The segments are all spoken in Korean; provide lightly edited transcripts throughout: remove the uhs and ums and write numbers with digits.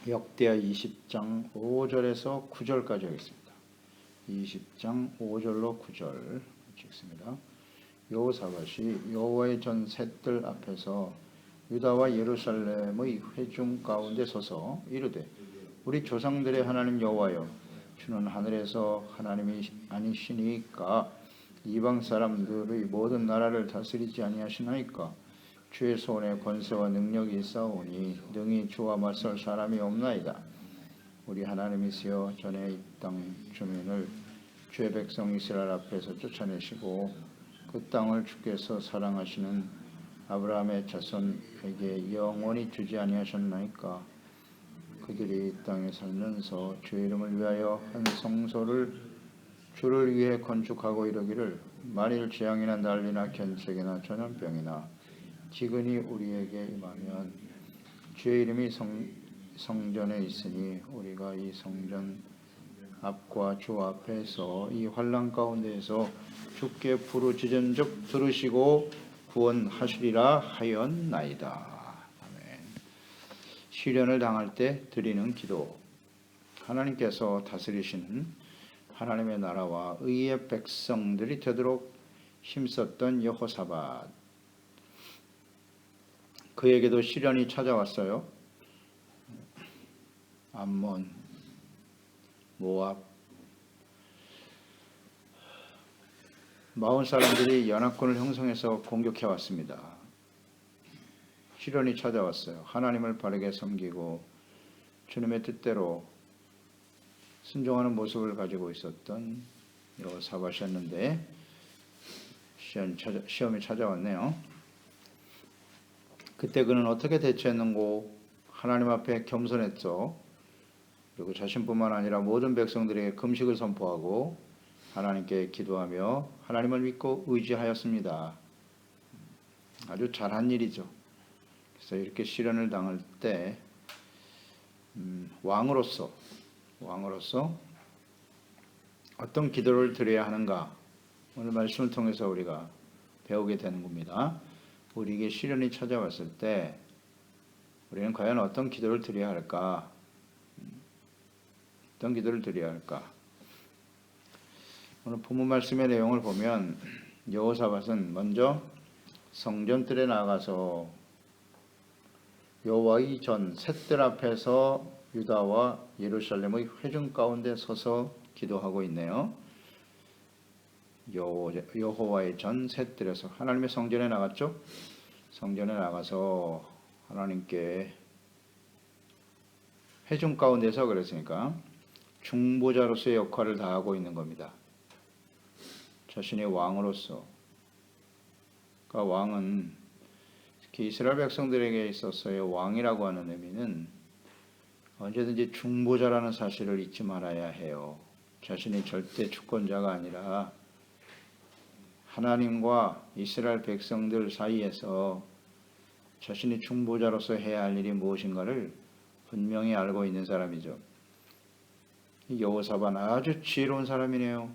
역대하 20장 5절에서 9절까지 하겠습니다. 20장 5절로 9절 읽습니다. 여호사밧이 여호와의 전 셋들 앞에서 유다와 예루살렘의 회중 가운데 서서 이르되 우리 조상들의 하나님 여호와여, 주는 하늘에서 하나님이 아니시니까 이방 사람들의 모든 나라를 다스리지 아니하시나이까? 주의 손에 권세와 능력이 있사오니 능히 주와 맞설 사람이 없나이다. 우리 하나님이시여, 전에 이 땅 주민을 주의 백성 이스라엘 앞에서 쫓아내시고 그 땅을 주께서 사랑하시는 아브라함의 자손에게 영원히 주지 아니하셨나이까? 그들이 이 땅에 살면서 주의 이름을 위하여 한 성소를 주를 위해 건축하고 이르기를, 만일 재앙이나 난리나 견책이나 전염병이나 기근이 우리에게 임하면 주의 이름이 성전에 있으니 우리가 이 성전 앞과 주 앞에서 이 환난 가운데에서 주께 부르짖은즉 들으시고 구원하시리라 하였나이다. 아멘. 시련을 당할 때 드리는 기도. 하나님께서 다스리시는 하나님의 나라와 의의 백성들이 되도록 힘썼던 여호사밧. 그에게도 시련이 찾아왔어요. 암몬, 모압, 마온 사람들이 연합군을 형성해서 공격해 왔습니다. 시련이 찾아왔어요. 하나님을 바르게 섬기고 주님의 뜻대로 순종하는 모습을 가지고 있었던 여호사밧이었는데 시험이 찾아왔네요. 그때 그는 어떻게 대처했는고? 하나님 앞에 겸손했죠. 그리고 자신뿐만 아니라 모든 백성들에게 금식을 선포하고 하나님께 기도하며 하나님을 믿고 의지하였습니다. 아주 잘한 일이죠. 그래서 이렇게 시련을 당할 때 왕으로서 어떤 기도를 드려야 하는가? 오늘 말씀을 통해서 우리가 배우게 되는 겁니다. 우리에게 시련이 찾아왔을 때 우리는 과연 어떤 기도를 드려야 할까? 어떤 기도를 드려야 할까? 오늘 본문 말씀의 내용을 보면 여호사밧은 먼저 성전뜰에 나가서 여호와의 전 셋들 앞에서 유다와 예루살렘의 회중 가운데 서서 기도하고 있네요. 여호와의 전 셋들에서 하나님의 성전에 나갔죠. 성전에 나가서 하나님께 회중 가운데서 그랬으니까 중보자로서의 역할을 다하고 있는 겁니다. 자신의 왕으로서. 그러니까 왕은 특히 이스라엘 백성들에게 있어서의 왕이라고 하는 의미는 언제든지 중보자라는 사실을 잊지 말아야 해요. 자신이 절대 주권자가 아니라 하나님과 이스라엘 백성들 사이에서 자신이 중보자로서 해야 할 일이 무엇인가를 분명히 알고 있는 사람이죠. 여호사밧 아주 지혜로운 사람이네요.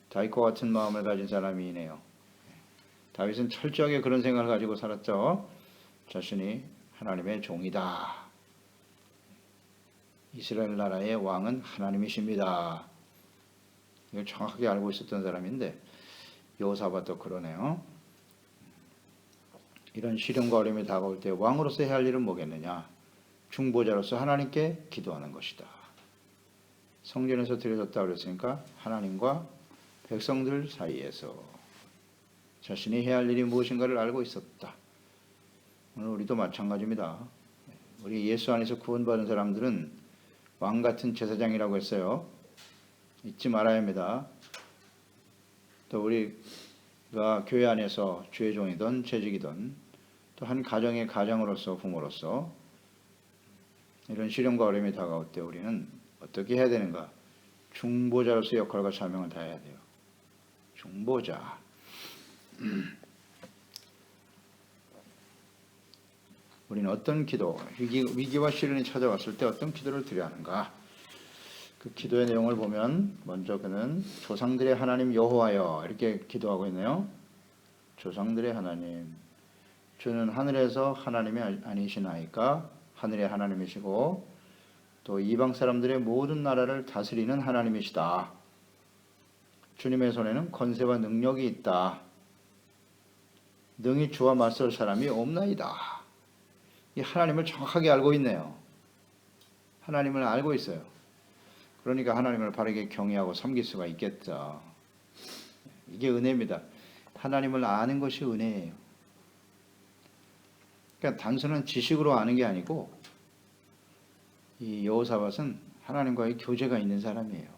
다윗과 같은 마음을 가진 사람이네요. 다윗은 철저하게 그런 생각을 가지고 살았죠. 자신이 하나님의 종이다. 이스라엘 나라의 왕은 하나님이십니다. 이걸 정확하게 알고 있었던 사람인데 여호사밧도 그러네요. 이런 시련과 어려움이 다가올 때 왕으로서 해야 할 일은 뭐겠느냐? 중보자로서 하나님께 기도하는 것이다. 성전에서 드려졌다고 그랬으니까 하나님과 백성들 사이에서 자신이 해야 할 일이 무엇인가를 알고 있었다. 오늘 우리도 마찬가지입니다. 우리 예수 안에서 구원받은 사람들은 왕 같은 제사장이라고 했어요. 잊지 말아야 합니다. 또 우리가 교회 안에서 주의 종이든 재직이든 또 한 가정의 가장으로서 부모로서 이런 시련과 어려움이 다가올 때 우리는 어떻게 해야 되는가? 중보자로서의 역할과 사명을 다해야 돼요. 중보자. 우리는 어떤 기도, 위기와 시련이 찾아왔을 때 어떤 기도를 드려야 하는가? 그 기도의 내용을 보면 먼저 그는 조상들의 하나님 여호와여 이렇게 기도하고 있네요. 조상들의 하나님, 주는 하늘에서 하나님이 아니시나이까 하늘의 하나님이시고 또 이방 사람들의 모든 나라를 다스리는 하나님이시다. 주님의 손에는 권세와 능력이 있다. 능히 주와 맞설 사람이 없나이다. 이 하나님을 정확하게 알고 있네요. 하나님을 알고 있어요. 그러니까 하나님을 바르게 경외하고 섬길 수가 있겠죠. 이게 은혜입니다. 하나님을 아는 것이 은혜예요. 그러니까 단순한 지식으로 아는 게 아니고 이 여호사밧은 하나님과의 교제가 있는 사람이에요.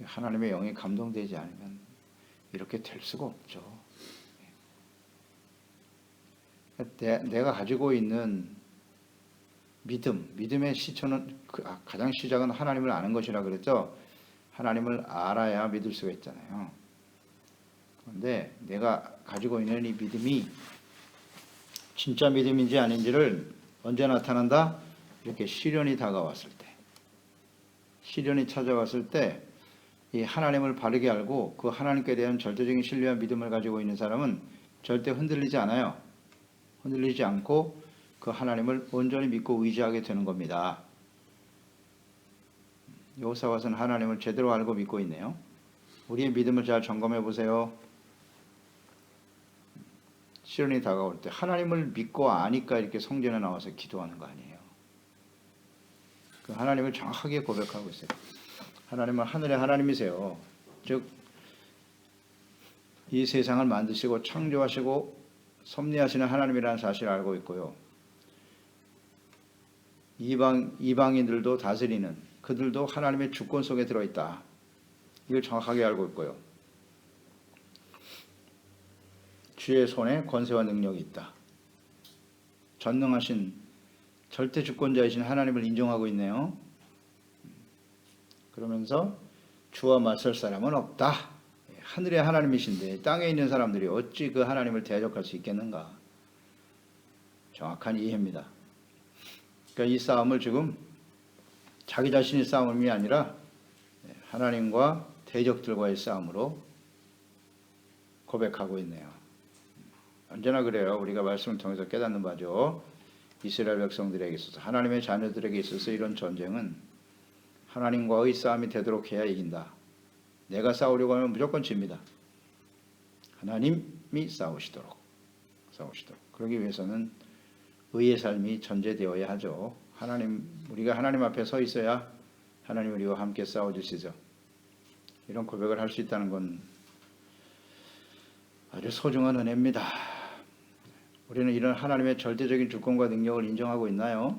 하나님의 영이 감동되지 않으면 이렇게 될 수가 없죠. 내가 가지고 있는 믿음의 시초는 가장 시작은 하나님을 아는 것이라 그랬죠. 하나님을 알아야 믿을 수가 있잖아요. 그런데 내가 가지고 있는 이 믿음이 진짜 믿음인지 아닌지를 언제 나타난다? 이렇게 시련이 다가왔을 때, 시련이 찾아왔을 때 이 하나님을 바르게 알고 그 하나님께 대한 절대적인 신뢰와 믿음을 가지고 있는 사람은 절대 흔들리지 않아요. 흔들리지 않고 그 하나님을 온전히 믿고 의지하게 되는 겁니다. 여호사밧은 하나님을 제대로 알고 믿고 있네요. 우리의 믿음을 잘 점검해 보세요. 시련이 다가올 때 하나님을 믿고 아니까 이렇게 성전에 나와서 기도하는 거 아니에요. 그 하나님을 정확하게 고백하고 있어요. 하나님은 하늘의 하나님이세요. 즉 이 세상을 만드시고 창조하시고 섭리하시는 하나님이라는 사실을 알고 있고요. 이방인들도 다스리는 그들도 하나님의 주권 속에 들어있다. 이걸 정확하게 알고 있고요. 주의 손에 권세와 능력이 있다. 전능하신 절대 주권자이신 하나님을 인정하고 있네요. 그러면서 주와 맞설 사람은 없다. 하늘의 하나님이신데 땅에 있는 사람들이 어찌 그 하나님을 대적할 수 있겠는가. 정확한 이해입니다. 그러니까 이 싸움을 지금 자기 자신의 싸움이 아니라 하나님과 대적들과의 싸움으로 고백하고 있네요. 언제나 그래요. 우리가 말씀을 통해서 깨닫는 바죠. 이스라엘 백성들에게 있어서 하나님의 자녀들에게 있어서 이런 전쟁은 하나님과의 싸움이 되도록 해야 이긴다. 내가 싸우려고 하면 무조건 집니다. 하나님이 싸우시도록. 그러기 위해서는 의의 삶이 전제되어야 하죠. 우리가 하나님 앞에 서 있어야 하나님 우리와 함께 싸워주시죠. 이런 고백을 할 수 있다는 건 아주 소중한 은혜입니다. 우리는 이런 하나님의 절대적인 주권과 능력을 인정하고 있나요?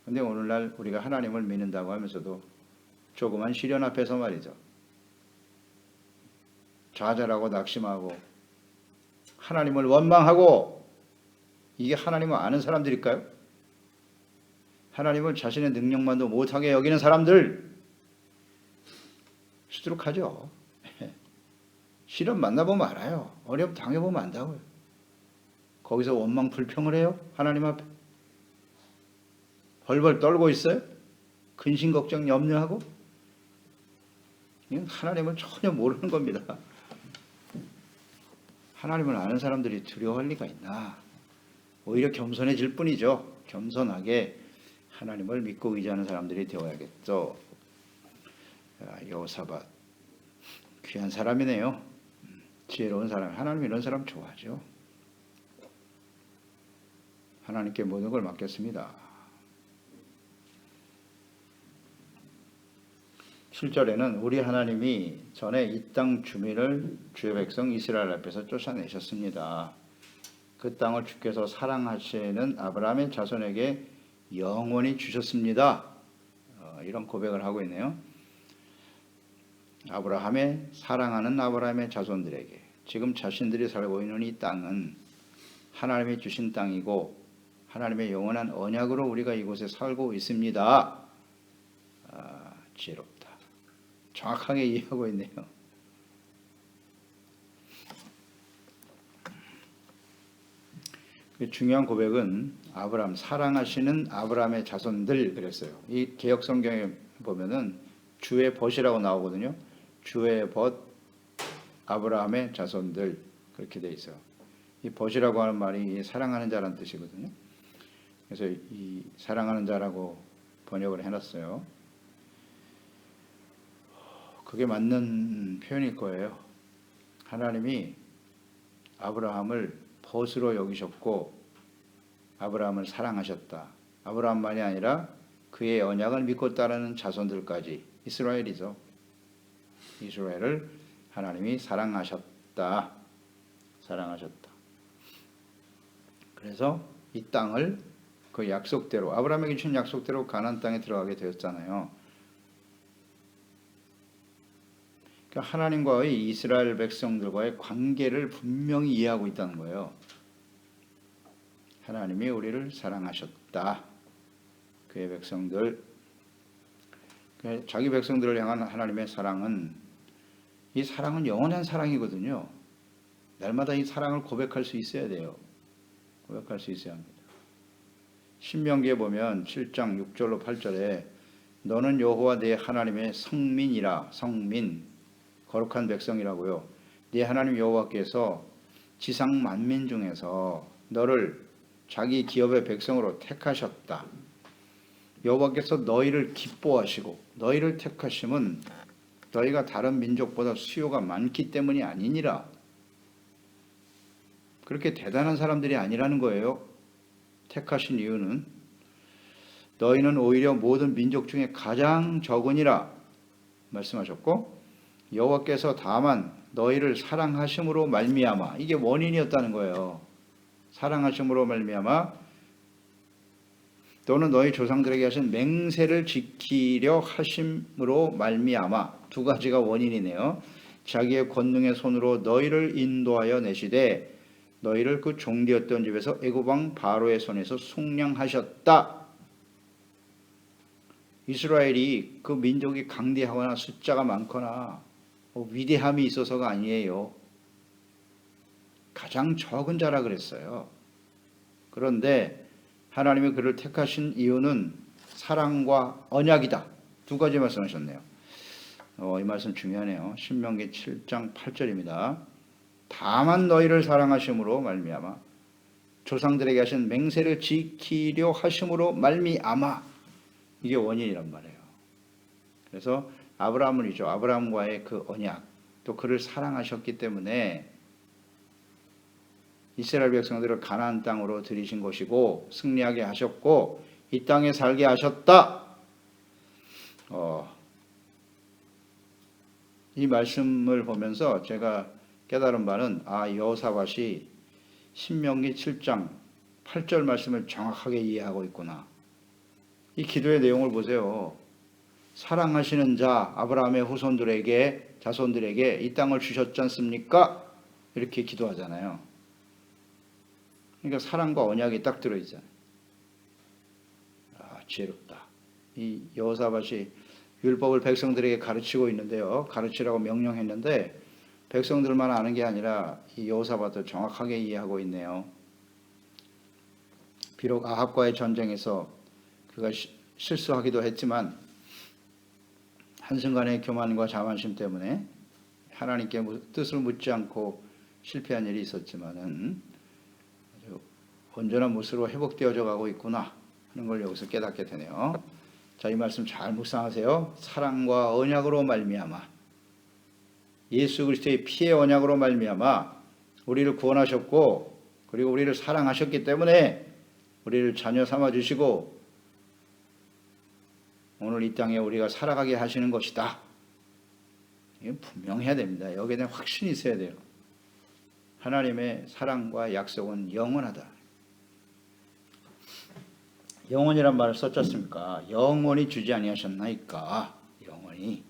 그런데 오늘날 우리가 하나님을 믿는다고 하면서도 조그만 시련 앞에서 말이죠. 좌절하고 낙심하고 하나님을 원망하고 이게 하나님을 아는 사람들일까요? 하나님을 자신의 능력만도 못하게 여기는 사람들 수두룩하죠. 시련 만나보면 알아요. 어려움 당해보면 안다고요. 거기서 원망 불평을 해요? 하나님 앞에 벌벌 떨고 있어요? 근심 걱정 염려하고? 이건 하나님을 전혀 모르는 겁니다. 하나님을 아는 사람들이 두려워할 리가 있나? 오히려 겸손해질 뿐이죠. 겸손하게 하나님을 믿고 의지하는 사람들이 되어야겠죠. 여호사밧 귀한 사람이네요. 지혜로운 사람. 하나님 이런 사람 좋아하죠. 하나님께 모든 걸 맡겼습니다. 7절에는 우리 하나님이 전에 이 땅 주민을 주의 백성 이스라엘 앞에서 쫓아내셨습니다. 그 땅을 주께서 사랑하시는 아브라함의 자손에게 영원히 주셨습니다. 이런 고백을 하고 있네요. 사랑하는 아브라함의 자손들에게 지금 자신들이 살고 있는 이 땅은 하나님이 주신 땅이고 하나님의 영원한 언약으로 우리가 이곳에 살고 있습니다. 지혜롭다. 정확하게 이해하고 있네요. 중요한 고백은 사랑하시는 아브라함의 자손들 그랬어요. 이 개역 성경에 보면은 주의 벗이라고 나오거든요. 주의 벗 아브라함의 자손들 그렇게 돼 있어요. 이 벗이라고 하는 말이 사랑하는 자라는 뜻이거든요. 그래서 이 사랑하는 자라고 번역을 해놨어요. 그게 맞는 표현일 거예요. 하나님이 아브라함을 벗으로 여기셨고 아브라함을 사랑하셨다. 아브라함만이 아니라 그의 언약을 믿고 따르는 자손들까지 이스라엘이죠. 이스라엘을 하나님이 사랑하셨다. 사랑하셨다. 그래서 이 땅을 그 약속대로 아브라함에게 주신 약속대로 가나안 땅에 들어가게 되었잖아요. 그러니까 하나님과의 이스라엘 백성들과의 관계를 분명히 이해하고 있다는 거예요. 하나님이 우리를 사랑하셨다. 그의 백성들, 자기 백성들을 향한 하나님의 사랑은 이 사랑은 영원한 사랑이거든요. 날마다 이 사랑을 고백할 수 있어야 돼요. 고백할 수 있어야 합니다. 신명기에 보면 7장 6절로 8절에 너는 여호와 네 하나님의 성민이라. 성민, 거룩한 백성이라고요. 네 하나님 여호와께서 지상 만민 중에서 너를 자기 기업의 백성으로 택하셨다. 여호와께서 너희를 기뻐하시고 너희를 택하심은 너희가 다른 민족보다 수요가 많기 때문이 아니니라. 그렇게 대단한 사람들이 아니라는 거예요. 택하신 이유는 너희는 오히려 모든 민족 중에 가장 적으니라 말씀하셨고 여호와께서 다만 너희를 사랑하심으로 말미암아, 이게 원인이었다는 거예요. 사랑하심으로 말미암아 또는 너희 조상들에게 하신 맹세를 지키려 하심으로 말미암아, 두 가지가 원인이네요. 자기의 권능의 손으로 너희를 인도하여 내시되 너희를 그 종되었던 집에서 애굽 왕 바로의 손에서 속량하셨다. 이스라엘이 그 민족이 강대하거나 숫자가 많거나 위대함이 있어서가 아니에요. 가장 적은 자라 그랬어요. 그런데 하나님이 그를 택하신 이유는 사랑과 언약이다. 두 가지 말씀하셨네요. 이 말씀 중요하네요. 신명기 7장 8절입니다. 다만 너희를 사랑하심으로 말미암아 조상들에게 하신 맹세를 지키려 하심으로 말미암아, 이게 원인이란 말이에요. 그래서 아브라함은이죠. 아브라함과의 그 언약, 또 그를 사랑하셨기 때문에 이스라엘 백성들을 가나안 땅으로 들이신 것이고 승리하게 하셨고 이 땅에 살게 하셨다. 이 말씀을 보면서 제가 깨달은 바는 여호사밧이 신명기 7장 8절 말씀을 정확하게 이해하고 있구나. 이 기도의 내용을 보세요. 사랑하시는 자 아브라함의 후손들에게, 자손들에게 이 땅을 주셨지 않습니까? 이렇게 기도하잖아요. 그러니까 사랑과 언약이 딱 들어있잖아요. 지혜롭다. 이 여호사밧이 율법을 백성들에게 가르치고 있는데요. 가르치라고 명령했는데 백성들만 아는 게 아니라 이 여호사밧도 정확하게 이해하고 있네요. 비록 아합과의 전쟁에서 그가 실수하기도 했지만 한순간의 교만과 자만심 때문에 하나님께 뜻을 묻지 않고 실패한 일이 있었지만은 아주 온전한 모습으로 회복되어져 가고 있구나 하는 걸 여기서 깨닫게 되네요. 자, 이 말씀 잘 묵상하세요. 사랑과 언약으로 말미암아, 예수 그리스도의 피의 언약으로 말미암아 우리를 구원하셨고 그리고 우리를 사랑하셨기 때문에 우리를 자녀 삼아 주시고 오늘 이 땅에 우리가 살아가게 하시는 것이다. 이건 분명해야 됩니다. 여기에 대한 확신이 있어야 돼요. 하나님의 사랑과 약속은 영원하다. 영원이란 말을 썼지 않습니까? 영원히 주지 아니하셨나이까. 영원히.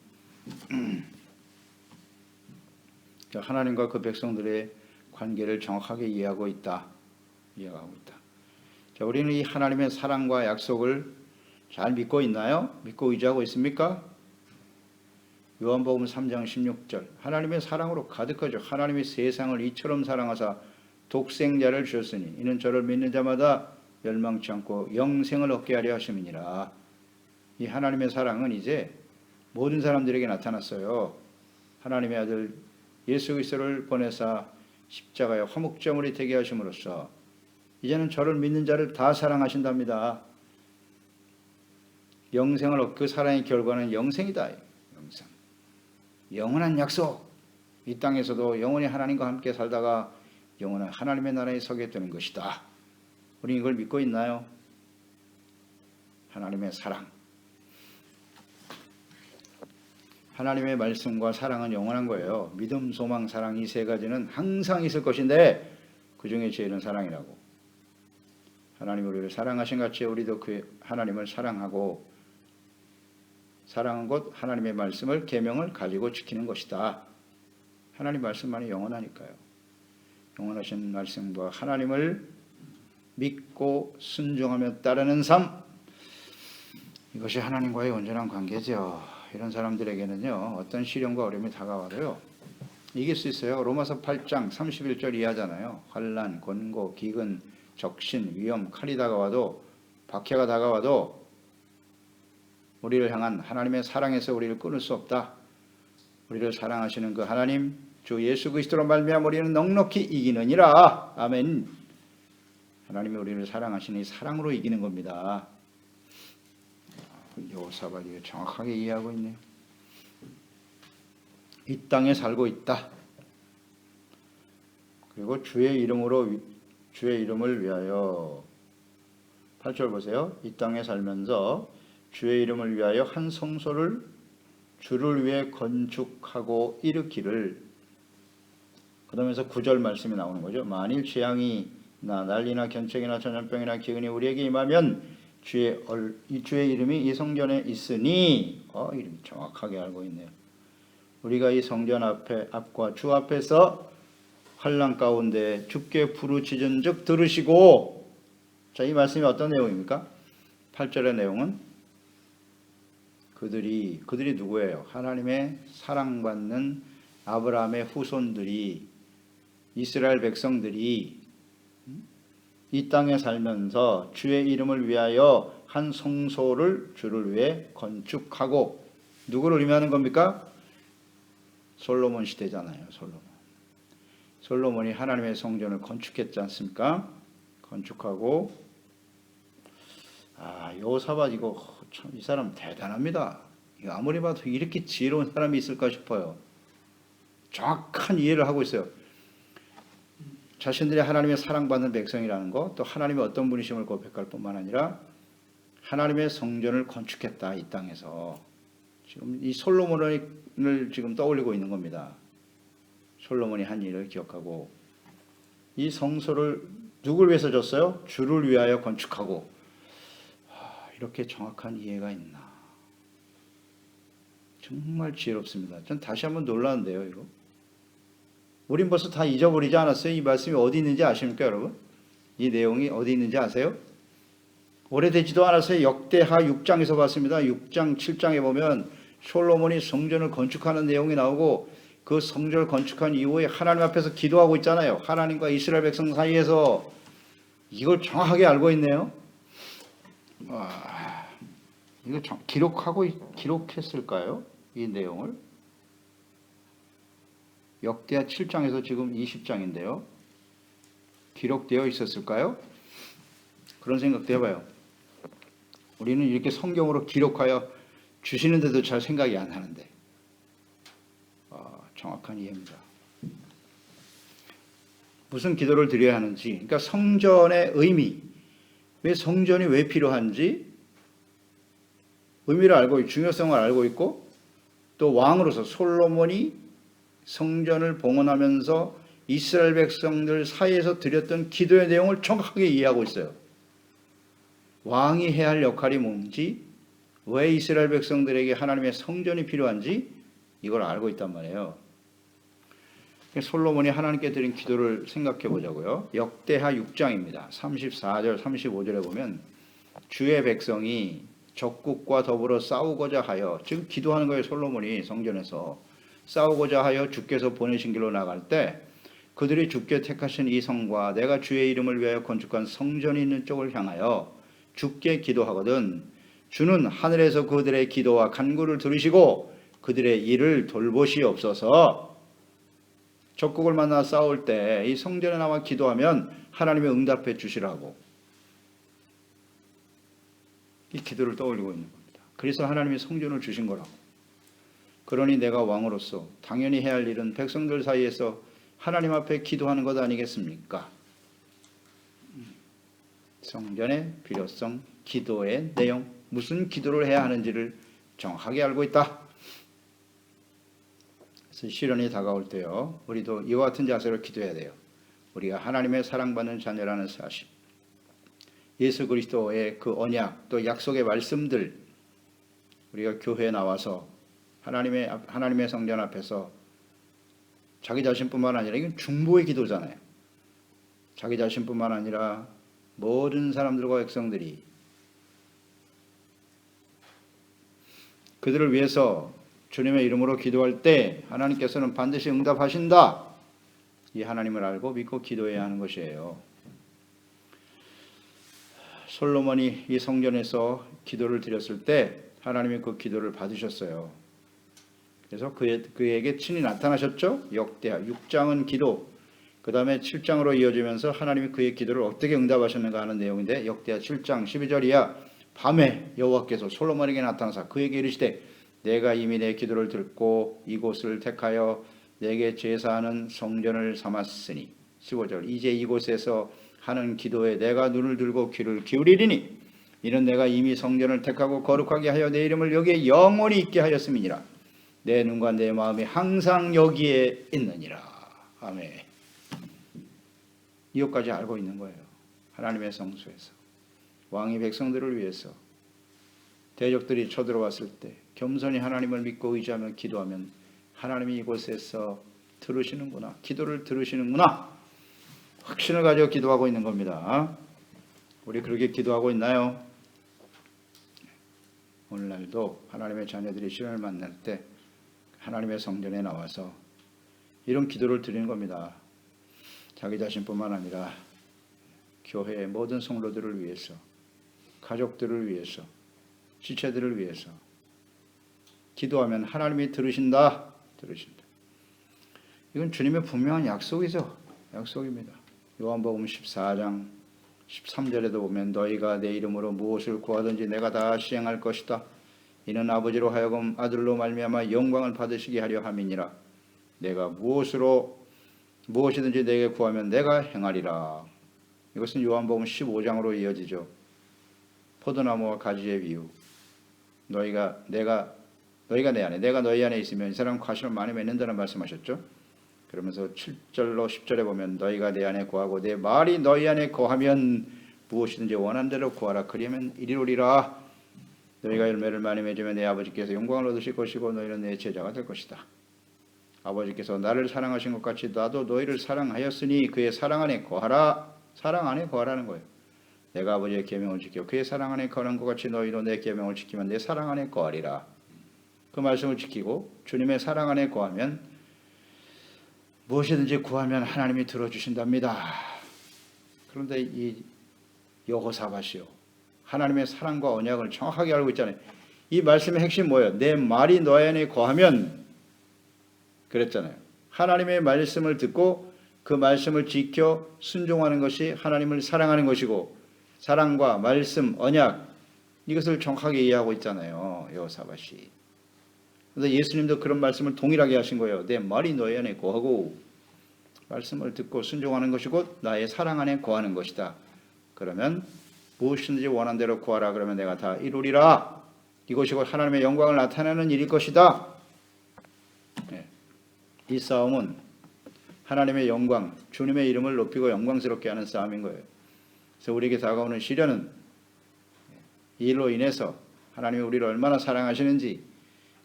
하나님과 그 백성들의 관계를 정확하게 이해하고 있다. 이해하고 있다. 자, 우리는 이 하나님의 사랑과 약속을 잘 믿고 있나요? 믿고 의지하고 있습니까? 요한복음 3장 16절 하나님의 사랑으로 가득하죠. 하나님이 세상을 이처럼 사랑하사 독생자를 주셨으니 이는 저를 믿는 자마다 멸망치 않고 영생을 얻게 하려 하심이니라. 이 하나님의 사랑은 이제 모든 사람들에게 나타났어요. 하나님의 아들 예수 그리스도를 보내사 십자가의 화목제물이 되게 하심으로써 이제는 저를 믿는 자를 다 사랑하신답니다. 영생을 얻고 그 사랑의 결과는 영생이다. 영생. 영원한 약속. 이 땅에서도 영원히 하나님과 함께 살다가 영원한 하나님의 나라에 서게 되는 것이다. 우리 이걸 믿고 있나요? 하나님의 사랑. 하나님의 말씀과 사랑은 영원한 거예요. 믿음, 소망, 사랑 이 세 가지는 항상 있을 것인데 그 중에 제일은 사랑이라고. 하나님 우리를 사랑하신 같이 우리도 그 하나님을 사랑하고 사랑은 곧 하나님의 말씀을 계명을 가지고 지키는 것이다. 하나님 말씀만이 영원하니까요. 영원하신 말씀과 하나님을 믿고 순종하며 따르는 삶, 이것이 하나님과의 온전한 관계죠. 이런 사람들에게는요, 어떤 시련과 어려움이 다가와도요, 이길 수 있어요. 로마서 8장 31절 이하잖아요. 환난, 권고, 기근, 적신, 위험, 칼이 다가와도, 박해가 다가와도 우리를 향한 하나님의 사랑에서 우리를 끊을 수 없다. 우리를 사랑하시는 그 하나님, 주 예수 그리스도로 말미암아 우리는 넉넉히 이기느니라. 아멘. 하나님이 우리를 사랑하시니 사랑으로 이기는 겁니다. 여호사밧이 정확하게 이해하고 있네요. 이 땅에 살고 있다. 그리고 주의 이름을 위하여 8절 보세요. 이 땅에 살면서 주의 이름을 위하여 한 성소를 주를 위해 건축하고 일으키를. 그러면서 9절 말씀이 나오는 거죠. 만일 재앙이나 난리나 견책이나 전염병이나 기근이 우리에게 임하면 주의 이름이 이 성전에 있으니, 이름 정확하게 알고 있네요. 우리가 이 성전 앞과 주 앞에서 환난 가운데 주께 부르짖은즉 들으시고. 자, 이 말씀이 어떤 내용입니까? 8절의 내용은 그들이 누구예요? 하나님의 사랑받는 아브라함의 후손들이, 이스라엘 백성들이 이 땅에 살면서 주의 이름을 위하여 한 성소를 주를 위해 건축하고. 누구를 의미하는 겁니까? 솔로몬 시대잖아요. 솔로몬이 하나님의 성전을 건축했지 않습니까? 건축하고. 여호사밧 이거 참 이 사람 대단합니다. 아무리 봐도 이렇게 지혜로운 사람이 있을까 싶어요. 정확한 이해를 하고 있어요. 자신들이 하나님의 사랑받는 백성이라는 것, 또 하나님의 어떤 분이심을 고백할 뿐만 아니라 하나님의 성전을 건축했다. 이 땅에서. 지금 이 솔로몬을 지금 떠올리고 있는 겁니다. 솔로몬이 한 일을 기억하고, 이 성소를 누굴 위해서 줬어요? 주를 위하여 건축하고. 이렇게 정확한 이해가 있나. 정말 지혜롭습니다. 전 다시 한번 놀라는데요, 이거. 우린 벌써 다 잊어버리지 않았어요? 이 말씀이 어디 있는지 아십니까, 여러분? 이 내용이 어디 있는지 아세요? 오래되지도 않았어요. 역대하 6장에서 봤습니다. 6장, 7장에 보면 솔로몬이 성전을 건축하는 내용이 나오고, 그 성전을 건축한 이후에 하나님 앞에서 기도하고 있잖아요. 하나님과 이스라엘 백성 사이에서. 이걸 정확하게 알고 있네요. 이거 기록했을까요? 이 내용을? 역대하 7장에서 지금 20장인데요. 기록되어 있었을까요? 그런 생각도 해봐요. 우리는 이렇게 성경으로 기록하여 주시는데도 잘 생각이 안 하는데. 정확한 이해입니다. 무슨 기도를 드려야 하는지, 그러니까 성전의 의미, 성전이 왜 필요한지 의미를 알고, 중요성을 알고 있고, 또 왕으로서 솔로몬이 성전을 봉헌하면서 이스라엘 백성들 사이에서 드렸던 기도의 내용을 정확하게 이해하고 있어요. 왕이 해야 할 역할이 뭔지, 왜 이스라엘 백성들에게 하나님의 성전이 필요한지 이걸 알고 있단 말이에요. 솔로몬이 하나님께 드린 기도를 생각해 보자고요. 역대하 6장입니다. 34절, 35절에 보면 주의 백성이 적국과 더불어 싸우고자 하여, 지금 기도하는 거예요. 솔로몬이 성전에서 싸우고자 하여 주께서 보내신 길로 나갈 때 그들이 주께 택하신 이 성과 내가 주의 이름을 위하여 건축한 성전이 있는 쪽을 향하여 주께 기도하거든 주는 하늘에서 그들의 기도와 간구를 들으시고 그들의 일을 돌보시옵소서. 적국을 만나 싸울 때 이 성전에 나와 기도하면 하나님이 응답해 주시라고 이 기도를 떠올리고 있는 겁니다. 그래서 하나님이 성전을 주신 거라고. 그러니 내가 왕으로서 당연히 해야 할 일은 백성들 사이에서 하나님 앞에 기도하는 것 아니겠습니까? 성전의 필요성, 기도의 내용, 무슨 기도를 해야 하는지를 정확하게 알고 있다. 그래서 시련이 다가올 때요, 우리도 이와 같은 자세로 기도해야 돼요. 우리가 하나님의 사랑받는 자녀라는 사실, 예수 그리스도의 그 언약 또 약속의 말씀들, 우리가 교회에 나와서 하나님의 성전 앞에서 자기 자신뿐만 아니라 이건 중보의 기도잖아요. 자기 자신뿐만 아니라 모든 사람들과 백성들이 그들을 위해서 주님의 이름으로 기도할 때 하나님께서는 반드시 응답하신다. 이 하나님을 알고 믿고 기도해야 하는 것이에요. 솔로몬이 이 성전에서 기도를 드렸을 때 하나님이 그 기도를 받으셨어요. 그래서 그에게 친히 나타나셨죠. 역대하 6장은 기도, 그 다음에 7장으로 이어지면서 하나님이 그의 기도를 어떻게 응답하셨는가 하는 내용인데, 역대하 7장 12절이야. 밤에 여호와께서 솔로몬에게 나타나사 그에게 이르시되 내가 이미 내 기도를 듣고 이곳을 택하여 내게 제사하는 성전을 삼았으니, 15절 이제 이곳에서 하는 기도에 내가 눈을 들고 귀를 기울이리니 이는 내가 이미 성전을 택하고 거룩하게 하여 내 이름을 여기에 영원히 있게 하였음이니라. 내 눈과 내 마음이 항상 여기에 있느니라. 아멘. 이것까지 알고 있는 거예요. 하나님의 성소에서 왕이 백성들을 위해서 대적들이 쳐들어왔을 때 겸손히 하나님을 믿고 의지하며 기도하면 하나님이 이곳에서 들으시는구나, 기도를 들으시는구나, 확신을 가지고 기도하고 있는 겁니다. 우리 그렇게 기도하고 있나요? 오늘날도 하나님의 자녀들이 시련을 만날 때 하나님의 성전에 나와서 이런 기도를 드리는 겁니다. 자기 자신뿐만 아니라 교회의 모든 성도들을 위해서, 가족들을 위해서, 지체들을 위해서 기도하면 하나님이 들으신다. 이건 주님의 분명한 약속이죠. 약속입니다. 요한복음 14장 13절에도 보면 너희가 내 이름으로 무엇을 구하든지 내가 다 시행할 것이다. 이는 아버지로 하여금 아들로 말미암아 영광을 받으시게 하려 함이니라. 내가 무엇이든지 내게 구하면 내가 행하리라. 이것은 요한복음 15장으로 이어지죠. 포도나무와 가지의 비유. 너희가 내 안에, 내가 너희 안에 있으면 이 사람은 과실을 많이 맺는다는 말씀하셨죠. 그러면서 7절로 10절에 보면 너희가 내 안에 거하고 내 말이 너희 안에 거하면 무엇이든지 원한 대로 구하라. 그리하면 이리로리라. 너희가 열매를 많이 맺으면 내 아버지께서 영광을 얻으실 것이고 너희는 내 제자가 될 것이다. 아버지께서 나를 사랑하신 것 같이 나도 너희를 사랑하였으니 그의 사랑 안에 거하라. 사랑 안에 거하라는 거예요. 내가 아버지의 계명을 지켜 그의 사랑 안에 거하는 것 같이 너희도 내 계명을 지키면 내 사랑 안에 거하리라. 그 말씀을 지키고 주님의 사랑 안에 거하면 무엇이든지 구하면 하나님이 들어주신답니다. 그런데 이 여호사밧이요, 하나님의 사랑과 언약을 정확하게 알고 있잖아요. 이 말씀의 핵심 뭐예요? 내 말이 너희 안에 거하면, 그랬잖아요. 하나님의 말씀을 듣고 그 말씀을 지켜 순종하는 것이 하나님을 사랑하는 것이고, 사랑과 말씀, 언약, 이것을 정확하게 이해하고 있잖아요. 여호사밧이. 그래서 예수님도 그런 말씀을 동일하게 하신 거예요. 내 말이 너희 안에 거하고 말씀을 듣고 순종하는 것이 곧 나의 사랑 안에 거하는 것이다. 그러면 무엇이든지 원한 대로 구하라. 그러면 내가 다 이루리라. 이것이 곧 하나님의 영광을 나타내는 일일 것이다. 네. 이 싸움은 하나님의 영광, 주님의 이름을 높이고 영광스럽게 하는 싸움인 거예요. 그래서 우리에게 다가오는 시련은 이 일로 인해서 하나님이 우리를 얼마나 사랑하시는지,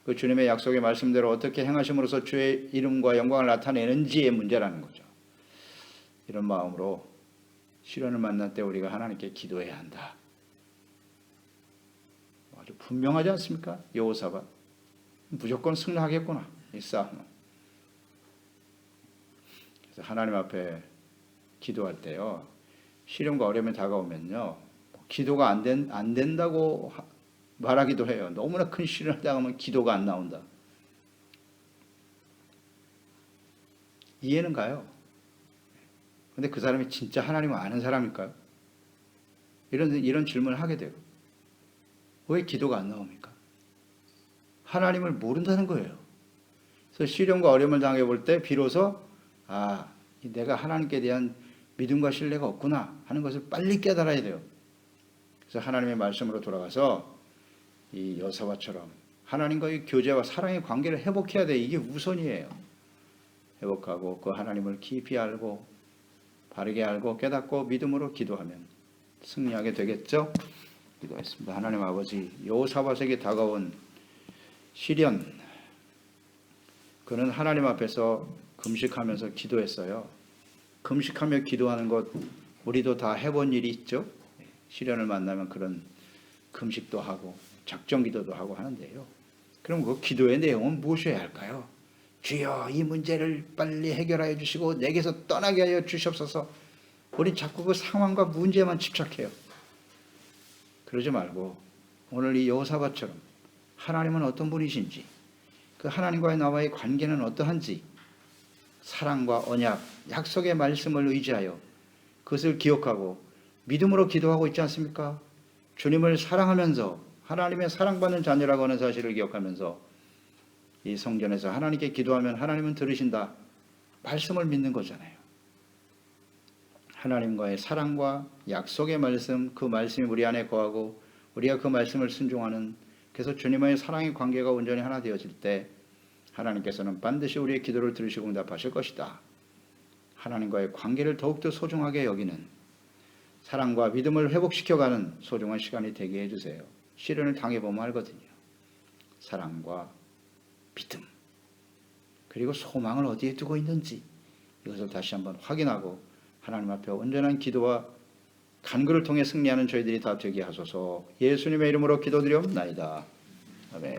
그 주님의 약속의 말씀대로 어떻게 행하심으로써 주의 이름과 영광을 나타내는지의 문제라는 거죠. 이런 마음으로 시련을 만날 때 우리가 하나님께 기도해야 한다. 아주 분명하지 않습니까? 여호사밧 무조건 승리하겠구나, 이 싸움은. 그래서 하나님 앞에 기도할 때요, 시련과 어려움이 다가오면요, 기도가 안 된다고 말하기도 해요. 너무나 큰 시련을 당하면 기도가 안 나온다. 이해는 가요. 근데 그 사람이 진짜 하나님을 아는 사람일까요? 이런 질문을 하게 돼요. 왜 기도가 안 나옵니까? 하나님을 모른다는 거예요. 그래서 시련과 어려움을 당해볼 때 비로소 내가 하나님께 대한 믿음과 신뢰가 없구나 하는 것을 빨리 깨달아야 돼요. 그래서 하나님의 말씀으로 돌아가서 이 여호사밧처럼 하나님과의 교제와 사랑의 관계를 회복해야 돼. 이게 우선이에요. 회복하고 그 하나님을 깊이 알고 바르게 알고 깨닫고 믿음으로 기도하면 승리하게 되겠죠? 기도했습니다. 하나님 아버지, 여호사밧에게 다가온 시련, 그는 하나님 앞에서 금식하면서 기도했어요. 금식하며 기도하는 것 우리도 다 해본 일이 있죠. 시련을 만나면 그런 금식도 하고 작정기도도 하고 하는데요. 그럼 그 기도의 내용은 무엇이어야 할까요? 주여, 이 문제를 빨리 해결하여 주시고 내게서 떠나게 하여 주시옵소서. 우리 자꾸 그 상황과 문제만 집착해요. 그러지 말고 오늘 이 여호사밧처럼 하나님은 어떤 분이신지, 그 하나님과의 나와의 관계는 어떠한지, 사랑과 언약, 약속의 말씀을 의지하여 그것을 기억하고 믿음으로 기도하고 있지 않습니까? 주님을 사랑하면서 하나님의 사랑받는 자녀라고 하는 사실을 기억하면서 이 성전에서 하나님께 기도하면 하나님은 들으신다. 말씀을 믿는 거잖아요. 하나님과의 사랑과 약속의 말씀, 그 말씀이 우리 안에 거하고 우리가 그 말씀을 순종하는, 그래서 주님과의 사랑의 관계가 온전히 하나 되어질 때 하나님께서는 반드시 우리의 기도를 들으시고 응답하실 것이다. 하나님과의 관계를 더욱더 소중하게 여기는, 사랑과 믿음을 회복시켜가는 소중한 시간이 되게 해주세요. 시련을 당해보면 알거든요. 사랑과 믿음, 그리고 소망을 어디에 두고 있는지 이것을 다시 한번 확인하고 하나님 앞에 온전한 기도와 간구를 통해 승리하는 저희들이 다 되게 하소서. 예수님의 이름으로 기도드리옵나이다. 아멘.